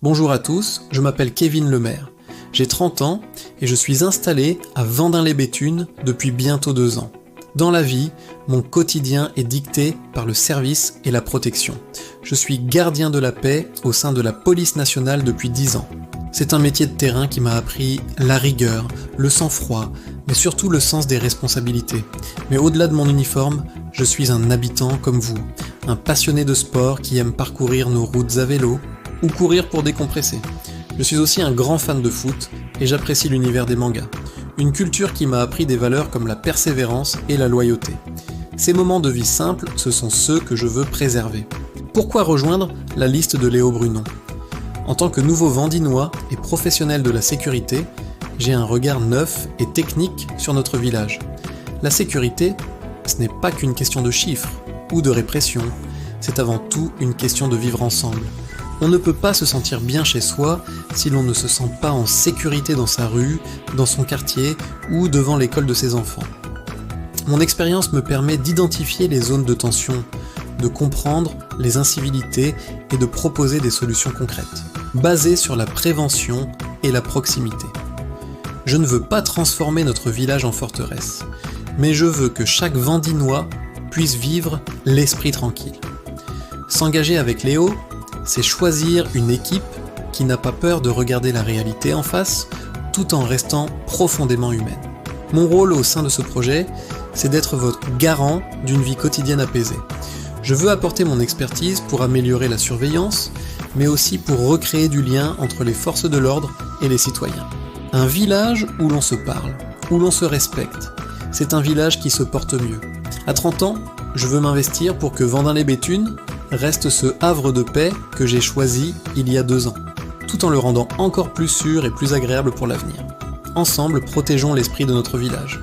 Bonjour à tous, je m'appelle Kevin Lemaire. J'ai 30 ans et je suis installé à Vendin-les-Béthunes depuis bientôt 2 ans. Dans la vie, mon quotidien est dicté par le service et la protection. Je suis gardien de la paix au sein de la police nationale depuis 10 ans. C'est un métier de terrain qui m'a appris la rigueur, le sang-froid, mais surtout le sens des responsabilités. Mais au-delà de mon uniforme, je suis un habitant comme vous, un passionné de sport qui aime parcourir nos routes à vélo ou courir pour décompresser. Je suis aussi un grand fan de foot et j'apprécie l'univers des mangas. Une culture qui m'a appris des valeurs comme la persévérance et la loyauté. Ces moments de vie simples, ce sont ceux que je veux préserver. Pourquoi rejoindre la liste de Léo Brunon ? En tant que nouveau Vendinois et professionnel de la sécurité, j'ai un regard neuf et technique sur notre village. La sécurité, ce n'est pas qu'une question de chiffres ou de répression, c'est avant tout une question de vivre ensemble. On ne peut pas se sentir bien chez soi si l'on ne se sent pas en sécurité dans sa rue, dans son quartier ou devant l'école de ses enfants. Mon expérience me permet d'identifier les zones de tension, de comprendre les incivilités et de proposer des solutions concrètes, basées sur la prévention et la proximité. Je ne veux pas transformer notre village en forteresse, mais je veux que chaque Vendinois puisse vivre l'esprit tranquille. S'engager avec Léo, c'est choisir une équipe qui n'a pas peur de regarder la réalité en face, tout en restant profondément humaine. Mon rôle au sein de ce projet, c'est d'être votre garant d'une vie quotidienne apaisée. Je veux apporter mon expertise pour améliorer la surveillance, mais aussi pour recréer du lien entre les forces de l'ordre et les citoyens. Un village où l'on se parle, où l'on se respecte, c'est un village qui se porte mieux. À 30 ans, je veux m'investir pour que Vendin-les-Béthunes reste ce havre de paix que j'ai choisi il y a 2 ans, tout en le rendant encore plus sûr et plus agréable pour l'avenir. Ensemble, protégeons l'esprit de notre village.